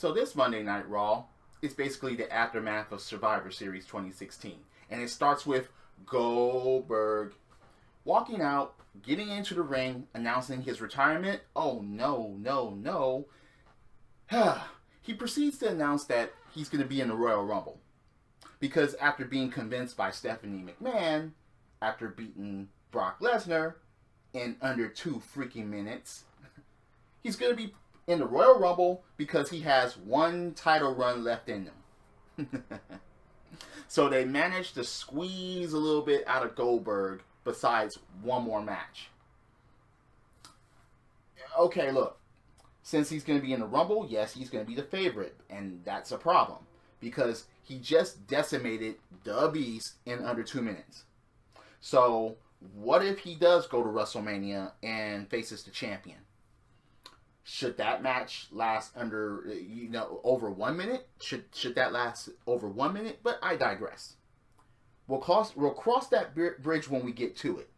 So this Monday Night Raw is basically the aftermath of Survivor Series 2016. And it starts with Goldberg walking out, getting into the ring, announcing his retirement. Oh, no, no, no. He proceeds to announce that he's going to be in the Royal Rumble. Because after being convinced by Stephanie McMahon, after beating Brock Lesnar in under 2 freaking minutes, he's going to be in the Royal Rumble because he has one title run left in him. So they managed to squeeze a little bit out of Goldberg besides one more match. Okay, look. Since he's going to be in the Rumble, yes, he's going to be the favorite. And that's a problem. Because he just decimated the Beast in under 2 minutes. So, what if he does go to WrestleMania and faces the champion? Should that match last under, over 1 minute? Should that last over 1 minute? But I digress. We'll cross that bridge when we get to it.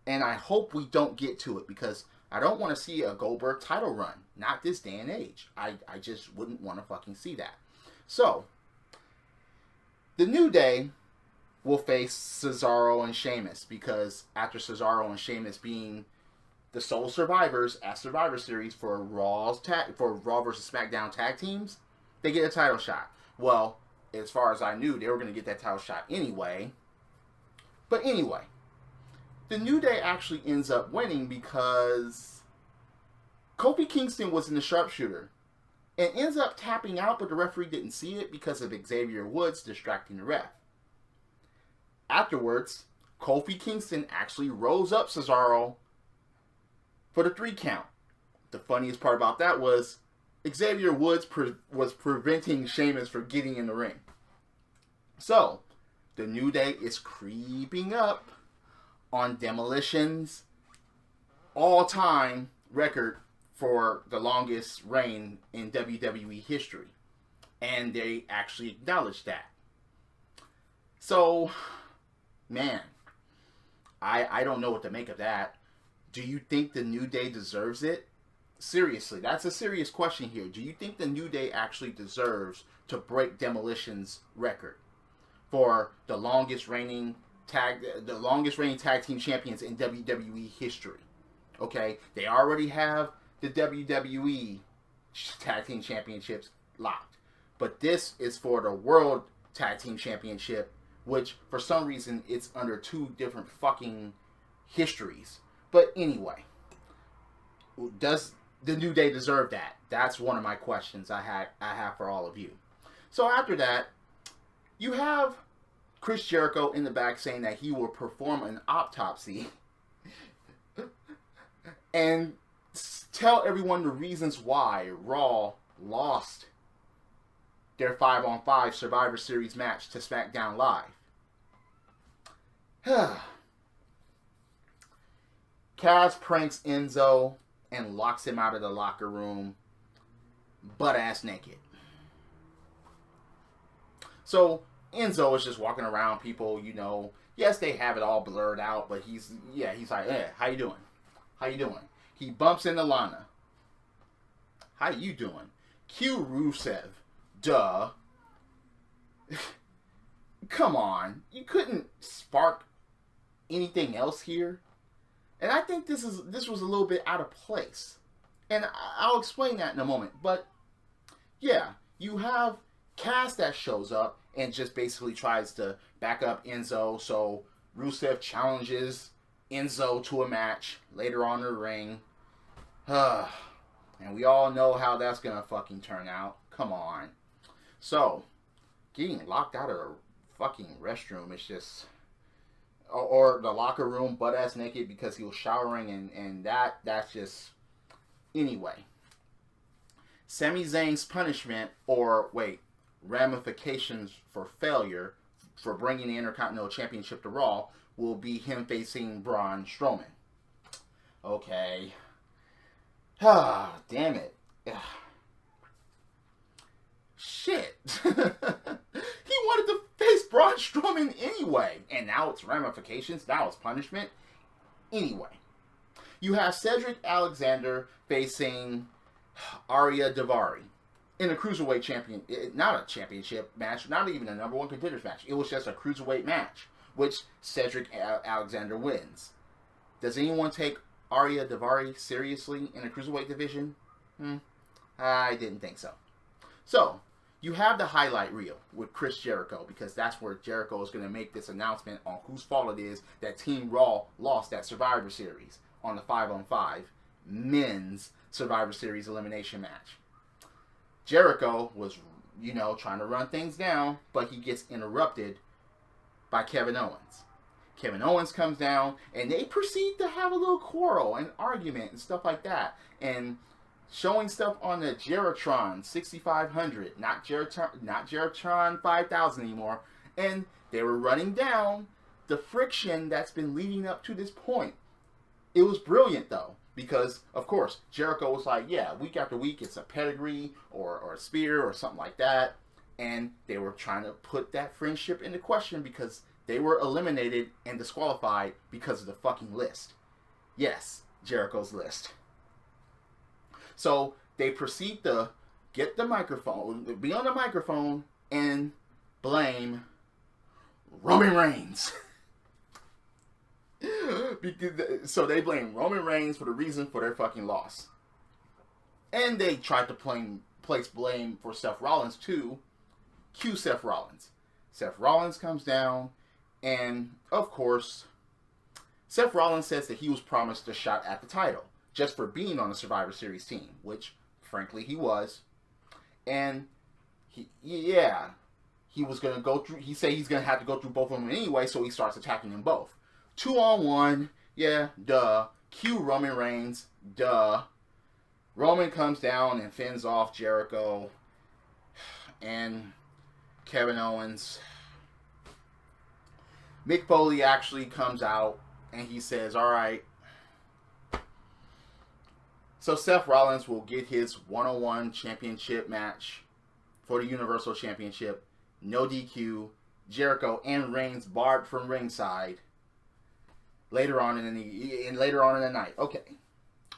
And I hope we don't get to it because I don't want to see a Goldberg title run. Not this day and age. I just wouldn't want to fucking see that. So, the New Day will face Cesaro and Sheamus because after Cesaro and Sheamus being the sole survivors at Survivor Series for Raw versus SmackDown tag teams, they get a title shot. Well, as far as I knew, they were going to get that title shot anyway. But anyway, the New Day actually ends up winning because Kofi Kingston was in the sharpshooter and ends up tapping out, but the referee didn't see it because of Xavier Woods distracting the ref. Afterwards, Kofi Kingston actually rose up Cesaro for the 3 count. The funniest part about that was Xavier Woods was preventing Sheamus from getting in the ring. So, the New Day is creeping up on Demolition's all-time record for the longest reign in WWE history. And they actually acknowledged that. So, man, I don't know what to make of that. Do you think the New Day deserves it? Seriously, that's a serious question here. Do you think the New Day actually deserves to break Demolition's record for the longest reigning tag team champions in WWE history? Okay, they already have the WWE tag team championships locked, but this is for the World Tag Team Championship, which for some reason it's under 2 different fucking histories. But anyway, does the New Day deserve that? That's one of my questions I have for all of you. So after that, you have Chris Jericho in the back saying that he will perform an autopsy and tell everyone the reasons why Raw lost their 5-on-5 Survivor Series match to SmackDown Live. Cass pranks Enzo and locks him out of the locker room butt-ass naked. So Enzo is just walking around, people, yes, they have it all blurred out, but he's like, hey, how you doing? How you doing? He bumps into Lana. How you doing? Cue Rusev. Duh. Come on. You couldn't spark anything else here? And I think this was a little bit out of place. And I'll explain that in a moment. But, yeah, you have Cass that shows up and just basically tries to back up Enzo. So Rusev challenges Enzo to a match later on in the ring. And we all know how that's going to fucking turn out. Come on. So, getting locked out of a fucking restroom is just... Or the locker room butt-ass naked because he was showering, and that's just... Anyway. Sami Zayn's punishment, ramifications for failure for bringing the Intercontinental Championship to Raw will be him facing Braun Strowman. Okay. Damn it. Shit. He wanted to face Braun Strowman anyway. And now it's ramifications. Now it's punishment. Anyway. You have Cedric Alexander facing Arya Daivari in a cruiserweight not a championship match, not even a number one contenders match. It was just a cruiserweight match, which Cedric Alexander wins. Does anyone take Arya Daivari seriously in a cruiserweight division? I didn't think so. So, you have the highlight reel with Chris Jericho, because that's where Jericho is going to make this announcement on whose fault it is that Team Raw lost that Survivor Series on the 5-on-5 men's Survivor Series elimination match. Jericho was, trying to run things down, but he gets interrupted by Kevin Owens. Kevin Owens comes down, and they proceed to have a little quarrel and argument and stuff like that. And showing stuff on the Jeritron 6500, not Jeritron 5000 anymore. And they were running down the friction that's been leading up to this point. It was brilliant, though, because, of course, Jericho was like, yeah, week after week, it's a pedigree or a spear or something like that. And they were trying to put that friendship into question because they were eliminated and disqualified because of the fucking list. Yes, Jericho's list. So they proceed to get the microphone, be on the microphone, and blame Roman Reigns. So they blame Roman Reigns for the reason for their fucking loss. And they tried to place blame for Seth Rollins too. Cue Seth Rollins. Seth Rollins comes down, and of course, Seth Rollins says that he was promised a shot at the title just for being on the Survivor Series team, which, frankly, he was. And, he was going to go through, he said he's going to have to go through both of them anyway, so he starts attacking them both. 2-on-1, yeah, duh. Cue Roman Reigns, duh. Roman comes down and fends off Jericho and Kevin Owens. Mick Foley actually comes out and he says, alright, so Seth Rollins will get his 1-on-1 championship match for the Universal Championship. No DQ. Jericho and Reigns barred from ringside later on in the night. Okay.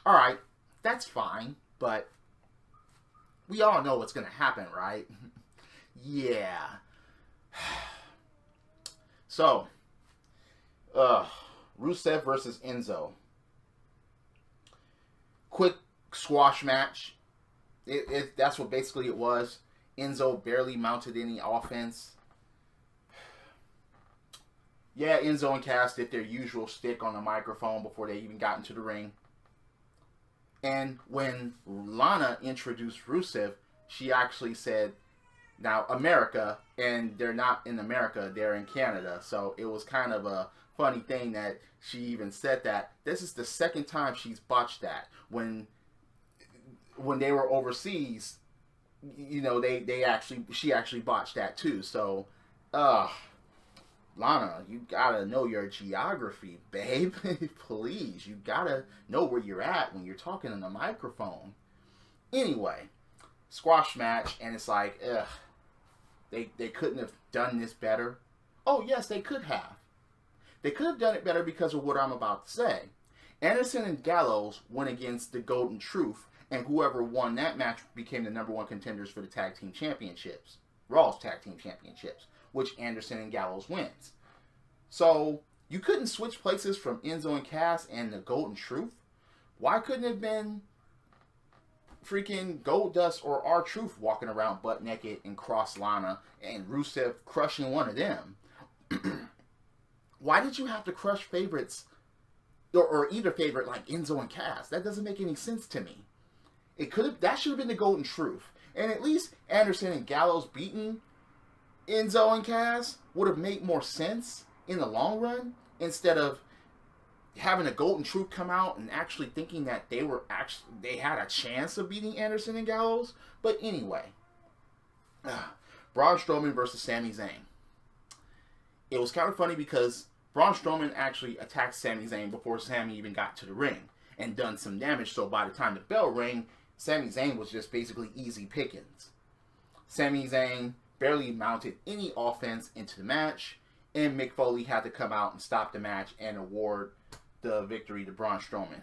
Alright. That's fine. But we all know what's going to happen, right? Yeah. So, Rusev versus Enzo. Quick squash match. That's what basically it was. Enzo barely mounted any offense. Yeah, Enzo and Cass did their usual stick on the microphone before they even got into the ring. And when Lana introduced Rusev, she actually said, now America, and they're not in America, they're in Canada. So it was kind of a funny thing that she even said that. This is the second time she's botched that. When they were overseas, she actually botched that too. So, Lana, you gotta know your geography, babe. Please, you gotta know where you're at when you're talking on the microphone. Anyway, squash match, and it's like, they couldn't have done this better. Oh, yes, they could have. They could have done it better because of what I'm about to say. Anderson and Gallows went against the Golden Truth, and whoever won that match became the number one contenders for the tag team championships. Raw's tag team championships, which Anderson and Gallows wins. So, you couldn't switch places from Enzo and Cass and the Golden Truth? Why couldn't it have been freaking Goldust or R-Truth walking around butt naked and cross Lana and Rusev crushing one of them? Why did you have to crush favorites or either favorite like Enzo and Cass? That doesn't make any sense to me. That should have been the Golden Truth. And at least Anderson and Gallows beating Enzo and Cass would have made more sense in the long run, instead of having a Golden Truth come out and actually thinking that they had a chance of beating Anderson and Gallows. But anyway, Braun Strowman versus Sami Zayn. It was kind of funny because Braun Strowman actually attacked Sami Zayn before Sami even got to the ring and done some damage. So by the time the bell rang, Sami Zayn was just basically easy pickings. Sami Zayn barely mounted any offense into the match, and Mick Foley had to come out and stop the match and award the victory to Braun Strowman.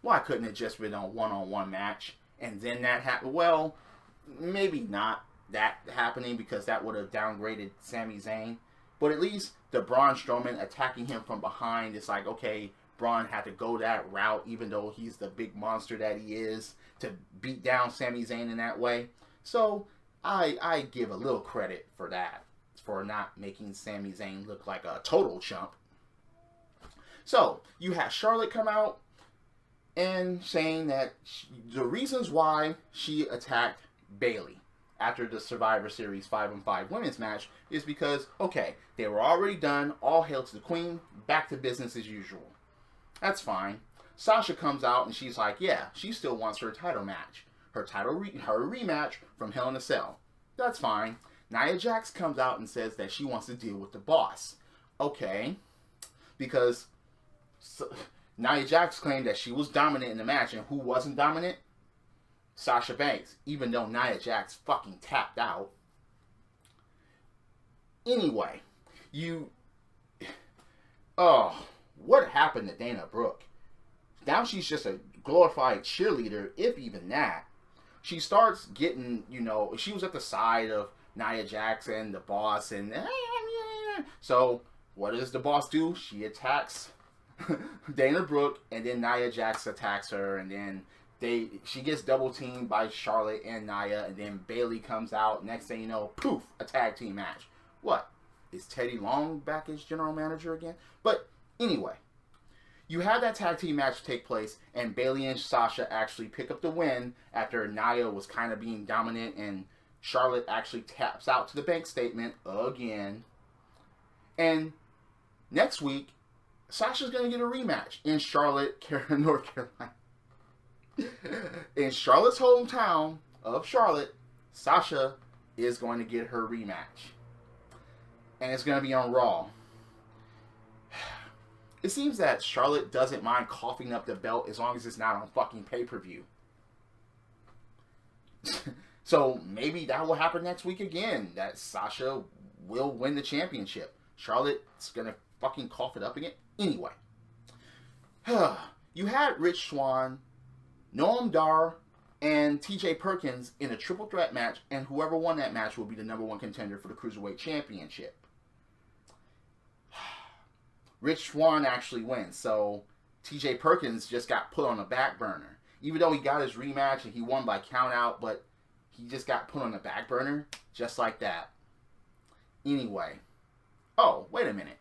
Why couldn't it just been a one-on-one match and then that happened? Well, maybe not that happening because that would have downgraded Sami Zayn. But at least the Braun Strowman attacking him from behind, it's like, okay, Braun had to go that route, even though he's the big monster that he is, to beat down Sami Zayn in that way. So I give a little credit for that, for not making Sami Zayn look like a total chump. So you have Charlotte come out and saying that the reasons why she attacked Bayley after the Survivor Series 5-on-5 women's match is because, okay, they were already done, all hail to the queen, back to business as usual. That's fine. Sasha comes out and she's like, yeah, she still wants her title match. Her rematch from Hell in a Cell. That's fine. Nia Jax comes out and says that she wants to deal with the boss. Okay. Because Nia Jax claimed that she was dominant in the match, and who wasn't dominant? Sasha Banks, even though Nia Jax fucking tapped out. Anyway, what happened to Dana Brooke? Now she's just a glorified cheerleader, if even that. She starts getting, she was at the side of Nia Jax and the boss, and so what does the boss do? She attacks Dana Brooke, and then Nia Jax attacks her, and then she gets double teamed by Charlotte and Nia, and then Bayley comes out. Next thing you know, poof, a tag team match. What? Is Teddy Long back as general manager again? But anyway, you have that tag team match take place, and Bayley and Sasha actually pick up the win after Nia was kind of being dominant, and Charlotte actually taps out to the bank statement again. And next week, Sasha's going to get a rematch in Charlotte, North Carolina. In Charlotte's hometown of Charlotte, Sasha is going to get her rematch. And it's going to be on Raw. It seems that Charlotte doesn't mind coughing up the belt as long as it's not on fucking pay-per-view. So maybe that will happen next week again. That Sasha will win the championship. Charlotte's going to fucking cough it up again. Anyway. You had Rich Swann, Noam Dar, and TJ Perkins in a triple threat match, and whoever won that match will be the number one contender for the Cruiserweight Championship. Rich Swann actually wins, so TJ Perkins just got put on the back burner. Even though he got his rematch and he won by count out, but he just got put on the back burner just like that. Anyway. Oh, wait a minute.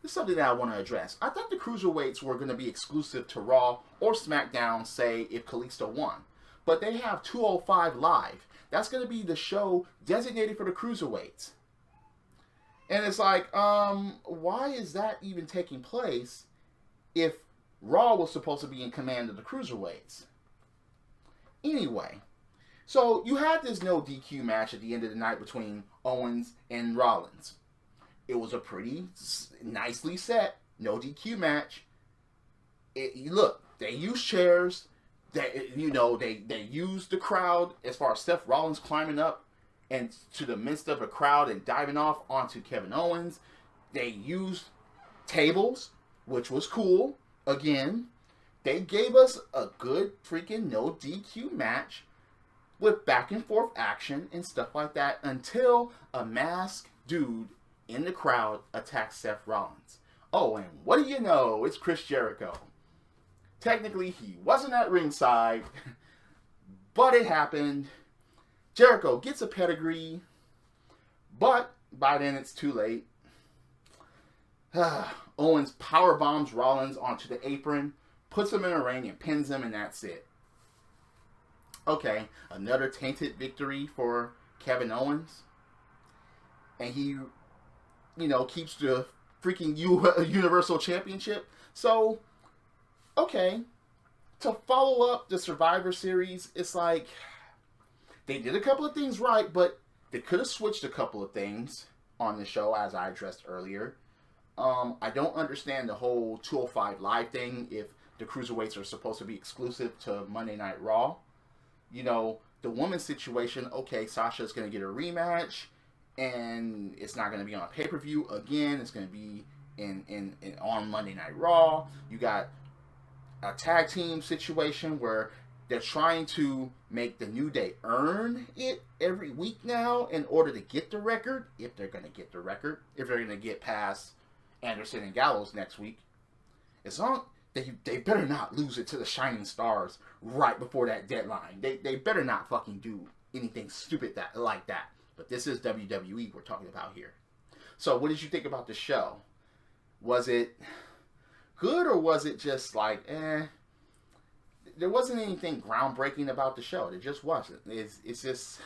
This is something that I want to address. I thought the Cruiserweights were going to be exclusive to Raw or SmackDown, say, if Kalisto won. But they have 205 Live. That's going to be the show designated for the Cruiserweights. And it's like, why is that even taking place if Raw was supposed to be in command of the Cruiserweights? Anyway, so you had this no DQ match at the end of the night between Owens and Rollins. It was a pretty nicely set no DQ match. Look, they used chairs. They used the crowd as far as Seth Rollins climbing up and to the midst of a crowd and diving off onto Kevin Owens. They used tables, which was cool. Again, they gave us a good freaking no DQ match with back and forth action and stuff like that until a masked dude in the crowd attacks Seth Rollins. Oh, and what do you know? It's Chris Jericho. Technically, he wasn't at ringside, but it happened. Jericho gets a pedigree, but by then it's too late. Owens power bombs Rollins onto the apron, puts him in a ring, and pins him, and that's it. Okay, another tainted victory for Kevin Owens. And he, keeps the freaking Universal Championship. So, okay, to follow up the Survivor Series, it's like, they did a couple of things right, but they could have switched a couple of things on the show, as I addressed earlier. I don't understand the whole 205 Live thing if the Cruiserweights are supposed to be exclusive to Monday Night Raw. The women's situation, okay, Sasha's going to get a rematch, and it's not going to be on pay-per-view again. It's going to be on Monday Night Raw. You got a tag team situation where They're trying to make the New Day earn it every week now in order to get the record, if they're going to get the record, if they're going to get past Anderson and Gallows next week. As long they better not lose it to the Shining Stars right before that deadline. They better not fucking do anything stupid like that. But this is WWE we're talking about here. So what did you think about the show? Was it good or was it just like, eh? There wasn't anything groundbreaking about the show. It just wasn't. It's just...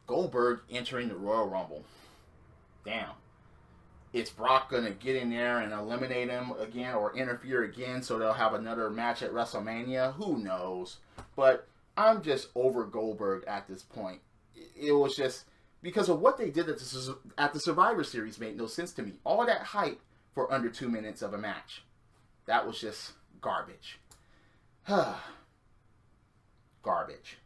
Goldberg entering the Royal Rumble. Damn. Is Brock going to get in there and eliminate him again or interfere again so they'll have another match at WrestleMania? Who knows? But I'm just over Goldberg at this point. It was just... Because of what they did at the Survivor Series made no sense to me. All that hype for under 2 minutes of a match. That was just garbage. Garbage.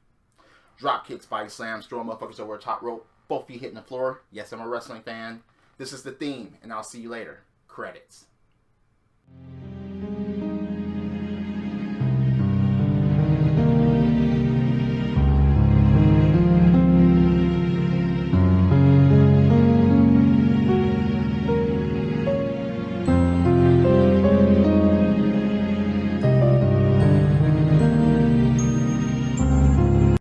Drop kicks, body slams, throw motherfuckers over the top rope. Both feet hitting the floor. Yes, I'm a wrestling fan. This is the theme, and I'll see you later. Credits.